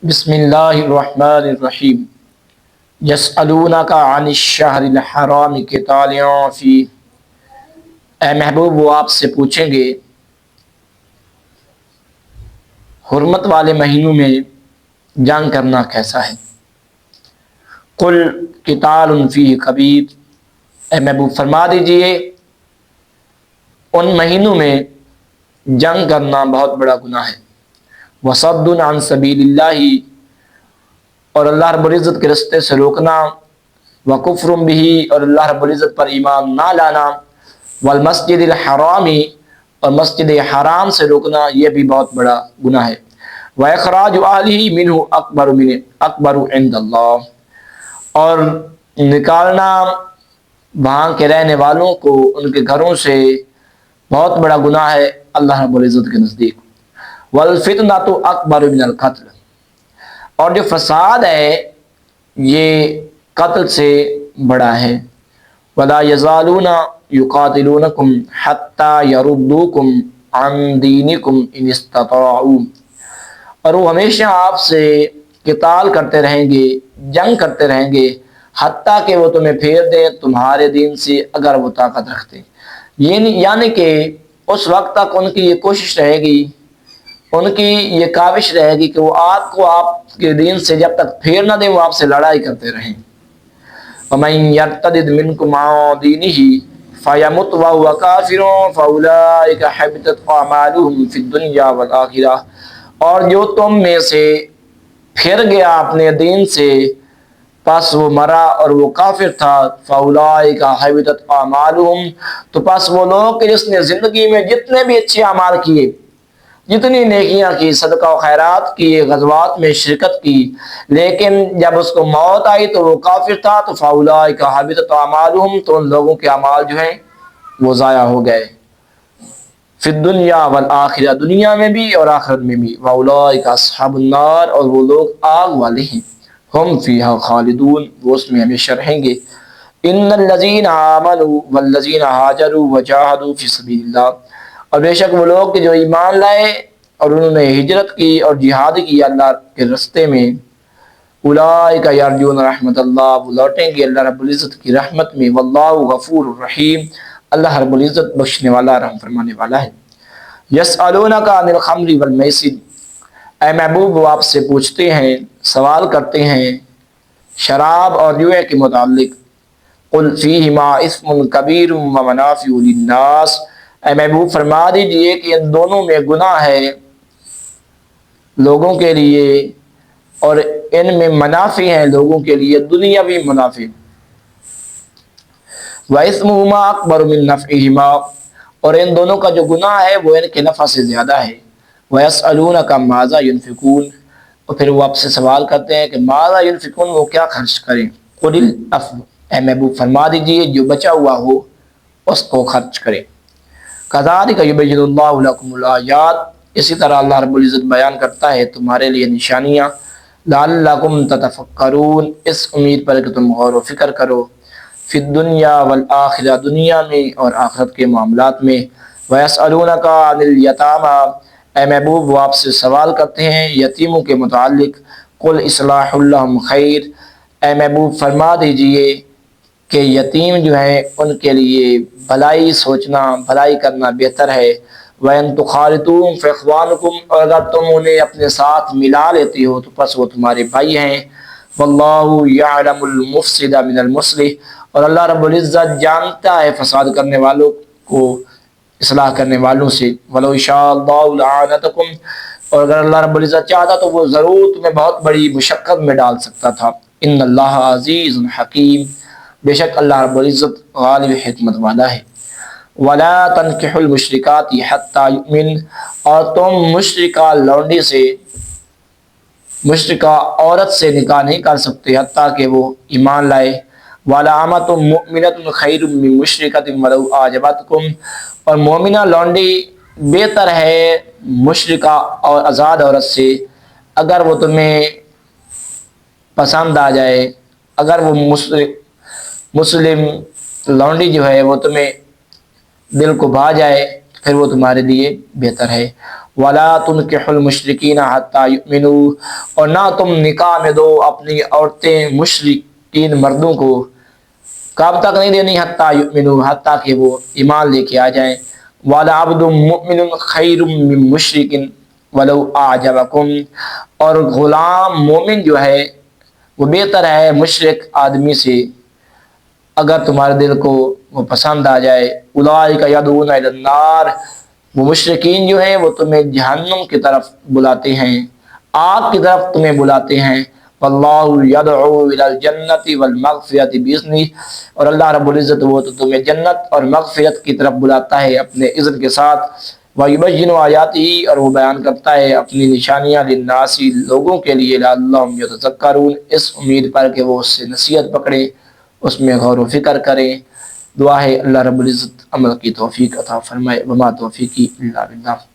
بسم اللہ الرحمن الرحیم یسألونک عن الشہر الحرام قتال فیہ۔ اے محبوب، وہ آپ سے پوچھیں گے حرمت والے مہینوں میں جنگ کرنا کیسا ہے۔ قل قتال فیہ کبیر، اے محبوب فرما دیجئے ان مہینوں میں جنگ کرنا بہت بڑا گناہ ہے۔ وصد عن سبیل اللہ، اور اللہ رب العزت کے رستے سے روکنا، وکفر بہ، اور اللہ رب العزت پر ایمان نہ لانا، والمسجد الحرام، اور مسجد حرام سے روکنا یہ بھی بہت بڑا گناہ ہے۔ واخراج اہلہ منہ اکبر عند اللہ، اور نکالنا وہاں کے رہنے والوں کو ان کے گھروں سے بہت بڑا گناہ ہے اللہ رب العزت کے نزدیک۔ والفتنۃ اکبر من القتل، اور جو فساد ہے یہ قتل سے بڑا ہے۔ ولا یزالون یقاتلونکم حتی یردوکم عن دینکم ان استطاعوا، اور وہ ہمیشہ آپ سے قتال کرتے رہیں گے، جنگ کرتے رہیں گے، حتیٰ کہ وہ تمہیں پھیر دیں تمہارے دین سے اگر وہ طاقت رکھتے ہیں۔ یعنی کہ اس وقت تک ان کی یہ کوشش رہے گی، ان کی یہ کاوش رہے گی کہ وہ آپ کو آپ کے دین سے جب تک پھیر نہ دیں وہ آپ سے لڑائی کرتے رہیں۔ وَمَن يَرْتَدِدْ مِنْكُمْ عَنْ دِينِهِ فَيَمُتْ وَهُوَ كَافِرٌ فَأُولَٰئِكَ حَبِطَتْ أَعْمَالُهُمْ فِي الدُّنْيَا وَالْآخِرَةِ، اور جو تم میں سے پھر گیا اپنے دین سے پس وہ مرا اور وہ کافر تھا، فَأُولَٰئِكَ حَبِطَتْ أَعْمَالُهُمْ، تو پس وہ لوگ کہ جس نے زندگی میں جتنے بھی اچھے اعمال کیے، جتنی نیکیاں کی، صدقہ و خیرات کی، غزوات میں شرکت کی، لیکن جب اس کو موت آئی تو وہ کافر تھا، تو فَأُولَٰئِكَ حَبِطَتْ أَعْمَالُهُمْ، تو ان لوگوں کے اعمال جو ہیں وہ ضائع ہو گئے، فی الدنیا والآخرہ، دنیا میں بھی اور آخرت میں بھی۔ وَأُولَٰئِكَ أَصْحَابُ النَّارِ، اور وہ لوگ آگ والے ہیں، ہم فیہا خالدون، وہ اس میں ہمیشہ رہیں گے۔ ان الذین آمنوا والذین ہاجروا وجاہدوا فی سبیل اللہ، اور بے شک وہ لوگ کہ جو ایمان لائے اور انہوں نے ہجرت کی اور جہاد کی اللہ کے رستے میں، اولئک یرجون رحمت اللہ، وہ لوٹیں گے اللہ رب العزت کی رحمت میں۔ واللہ غفور الرحیم، اللہ رب العزت بخشنے والا رحم فرمانے والا ہے۔ یسألونک عن الخمر والمیسر، اے محبوب وہ آپ سے پوچھتے ہیں، سوال کرتے ہیں شراب اور جوئے کے متعلق۔ قل فیہما اثم کبیر ومنافع للناس، اے محبوب فرما دیجئے کہ ان دونوں میں گناہ ہے لوگوں کے لیے، اور ان میں منافع ہیں لوگوں کے لیے، دنیاوی منافع۔ وَإِثْمُهُمَا أَكْبَرُ مِن نَّفْعِهِمَا، اور ان دونوں کا جو گناہ ہے وہ ان کے نفع سے زیادہ ہے۔ وَيَسْأَلُونَكَ مَاذَا يُنْفِقُونَ، اور پھر وہ آپ سے سوال کرتے ہیں کہ ماذا ينفقون، وہ کیا خرچ کریں۔ قُلِ الْعَفْوَ، اے محبوب فرما دیجئے جو بچا ہوا ہو اس کو خرچ کریں۔ كَذَلِكَ يُبَيِّنُ اللَّهُ لَكُمُ الْآيَاتِ، اسی طرح اللہ رب العزت بیان کرتا ہے تمہارے لیے نشانیاں، لَعَلَّكُمْ تَتَفَكَّرُونَ، اس امید پر کہ تم غور و فکر کرو، فی الدنیا والآخرہ، دنیا میں اور آخرت کے معاملات میں۔ وَيَسْأَلُونَكَ عَنِ الْيَتَامَى، اے محبوب وہ آپ سے سوال کرتے ہیں یتیموں کے متعلق۔ قُلْ إِصْلَاحٌ لَهُمْ خَيْرٌ، اے محبوب فرما دیجئے کہ یتیم جو ہیں ان کے لیے بھلائی سوچنا، بھلائی کرنا بہتر ہے۔ وَإِن تُخَالِطُوهُمْ فَإِخْوَانُكُمْ، اور اگر تم انہیں اپنے ساتھ ملا لیتی ہو تو پس وہ تمہارے بھائی ہیں۔ وَاللَّهُ يَعْلَمُ الْمُفْسِدَ مِنَ الْمُصْلِحِ، اور اللہ رب العزت جانتا ہے فساد کرنے والوں کو اصلاح کرنے والوں سے۔ وَلَوْ شَاءَ اللَّهُ لَأَعْنَتَكُمْ، اور اگر اللہ رب العزت چاہتا تو وہ ضرور تمہیں بہت بڑی مشقت میں ڈال سکتا تھا۔ ان اللہ عزیز حکیم، بے شک اللہ رب العزت غالب حکمت والا ہے۔ وَلَا تَنكِحُوا الْمُشْرِكَاتِ حَتَّى يُؤْمِنْ، اور تم مشرکہ لونڈی سے، مشرکہ عورت سے نکاح نہیں کر سکتے حتیٰ کہ وہ ایمان لائے۔ وَلَأَمَةٌ مُؤْمِنَةٌ خَيْرٌ مِّن مُشْرِكَةٍ وَلَوْ أَعْجَبَتْكُمْ، اور مومنہ لونڈی بہتر ہے مشرکہ اور آزاد عورت سے اگر وہ تمہیں پسند آ جائے، اگر وہ مسلم لونڈی جو ہے وہ تمہیں دل کو بھا جائے پھر وہ تمہارے لیے بہتر ہے۔ ولا تنکحوا المشرکین حتی یؤمنوا، اور نہ تم نکاح میں دو اپنی عورتیں مشرکین مردوں کو، کب تک نہیں دینی؟ حتی یؤمنوا، حتیٰ کہ وہ ایمان لے کے آ جائیں۔ وَلَعَبْدٌ مُؤْمِنٌ خَيْرٌ مِّن مُشْرِكٍ وَلَوْ أَعْجَبَكُمْ، اور غلام مومن جو ہے وہ بہتر ہے مشرک آدمی سے اگر تمہارے دل کو وہ پسند آ جائے۔ اولئک یدعون الی النار، وہ مشرکین جو ہیں وہ تمہیں جہنم کی طرف بلاتے ہیں، آگ کی طرف تمہیں بلاتے ہیں۔ واللہ یدعو الی الجنۃ والمغفرۃ باذنہ، اور اللہ رب العزت وہ تو تمہیں جنت اور مغفرت کی طرف بلاتا ہے اپنے اذن کے ساتھ۔ وَيُبَيِّنُ آیاتہ، اور وہ بیان کرتا ہے اپنی نشانیاں للناس، لوگوں کے لیے، لعلہم یتذکرون، اس امید پر کہ وہ اس سے نصیحت پکڑیں، اس میں غور و فکر کریں۔ دعا ہے اللہ رب العزت عمل کی توفیق عطا فرمائے۔ وما توفیقی الا باللہ۔